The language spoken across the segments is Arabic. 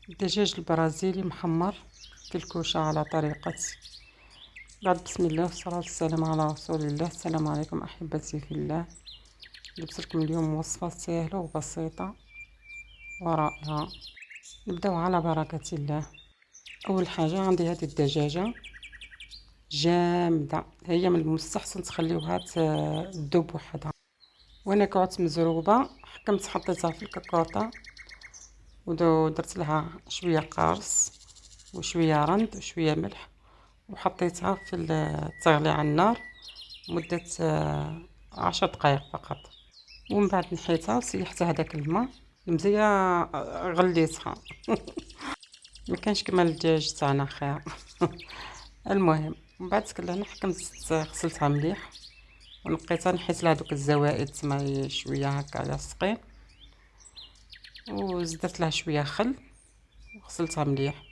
الدجاج البرازيلي محمر في الكوشة على طريقتي. بعد بسم الله والصلاة والسلام على رسول الله. السلام عليكم أحبتي في الله. جبت لكم اليوم وصفة سهلة وبسيطة ورائعة. نبداو على بركة الله. أول حاجة عندي هذه الدجاجة جامدة، هي من المستحسن تخليوها تذوب وحدها، وانا كعدت مزروبة حطيتها في الكاكوطة ودرت لها شوية قارص وشوية رند وشوية ملح وحطيتها في تغلي على النار مدة 10 دقائق فقط. ومن بعد نحيتها وسيحت هذاك الماء المزية، غليتها ما كانش كما الدجاج تاعنا خير. المهم من بعد كلنا غسلتها مليح ونقيتها، نحيت لها دوك الزوائد تما شويه هكا لاصقين، وزدت لها شويه خل وغسلتها مليح.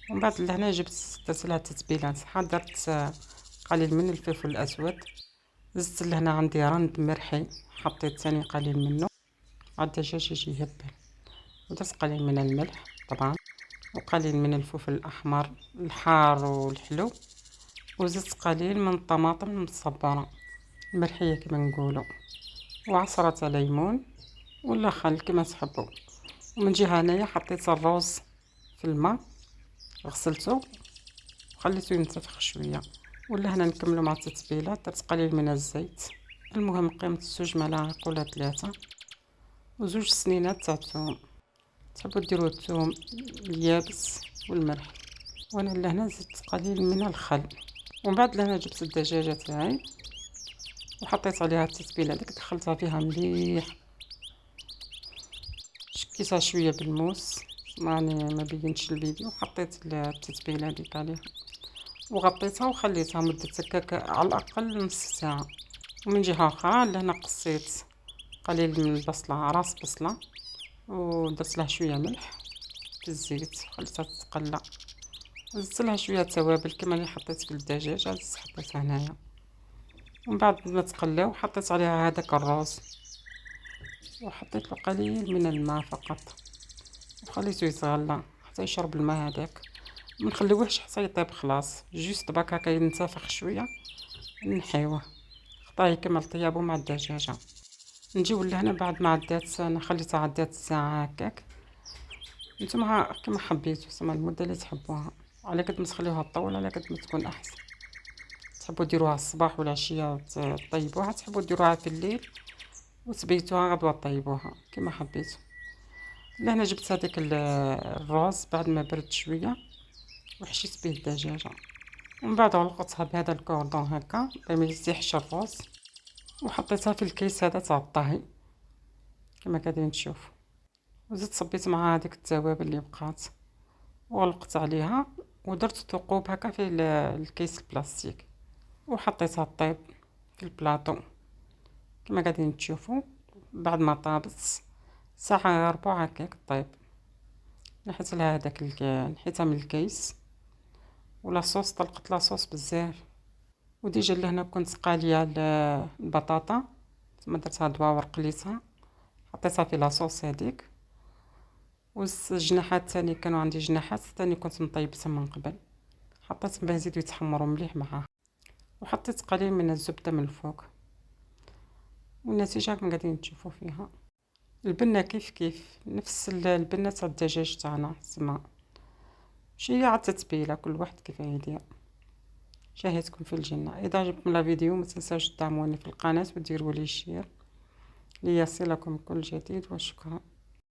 ومن بعد لهنا درت لها تتبيلات. درت قليل من الفلفل الاسود، زدت لهنا عندي رند مرحي حطيت ثاني قليل منه، عاد الدجاج يجي يهبل. ودرت قليل من الملح طبعا، وقليل من الفلفل الاحمر الحار والحلو، وزدت قليل من الطماطم المصبره مرحيه كما نقولوا، وعصرة ليمون ولا خل كما تحبوا. ومن جهه هنايا حطيت الروز في الماء، غسلته وخليته ينتفخ شويه. ولا هنا نكملوا مع التتبيله. درت قليل من الزيت، المهم قيمه 2 ملاعق ولا 3، وزوج سنينات تاع الثوم. تحبوا ديروا الثوم اليابس والملح. وانا لهنا زدت قليل من الخل. ومن بعد لهنا جبت الدجاجه تاعي وحطيت عليها التتبيله ديك، دخلتها فيها مليح، شكيتها شويه بالموس، راني ما بينش الفيديو. حطيت التتبيله ديك عليها وغطيتها وخليتها مده هكاك على الاقل نص ساعه. ومن جهه اخرى لهنا قصيت قليل من البصله، راس بصله، ودرت لها شويه ملح في الزيت وخليتها تتقلى. زدت لها شويه توابل كما اللي حطيت في الدجاج، حطيتها هنايا. ومن بعد ما تقلاو حطيت عليها هذاك الروز وحطيت له قليل من الماء فقط، وخليته يتغلى حتى يشرب الماء هذاك. ما نخليوهش حتى يطيب خلاص، جوست باك هكا ينتفخ شويه نحيوه حتى يكمل طيابو مع الدجاجه. نجيو لهنا بعد ما عدات، انا خليتها عدات ساعه هكاك. نتوما كما حبيتو سما المده اللي تحبوها، على قد ما تخليوها تطول على قد ما تكون احسن. تحبوا ديروها الصباح والعشيه طيبوها، تحبوا ديروها في الليل وتبيتوها غدوه طيبوها كما حبيتو. لهنا جبت هذاك الروز بعد ما برد شويه وحشيت به الدجاجه، ومن بعد علقتها بهذا الكوردون هكا باش ما يسيحش الروز، وحطيتها في الكيس هذا تاع الطهي كما قاعدين تشوفوا. وزدت صبيت معها هذيك التوابل اللي بقات وغلقت عليها، ودرت ثقوب هكا في الكيس البلاستيك وحطيتها طيب في البلاطو كما قاعدين تشوفوا. بعد ما طابت ساعه غير ربع هكاك طيب، نحيت لها هذاك نحيتها من الكيس. ولا صوص طلقت لا صوص بزاف. وديجا لهنا كنت قاليه البطاطا ثم درتها دواور قليتها حطيتها في لاصوص هذيك. والجناحات تاني كانوا عندي جناحات تاني كنت مطيبتها من قبل، حطيت باه يزيدوا يتحمروا مليح معاها، وحطيت قليل من الزبده من الفوق. والنتيجه كما قاعدين تشوفوا فيها. البنه كيف نفس البنه تاع الدجاج تاعنا سما، شي عاد تتبيله كل واحد كيف يدير. شاهدكم في الجنه. اذا عجبكم الفيديو ما تنساوش تدعموني في القناه وديروا لي شير ليصلكم كل جديد، وشكرا.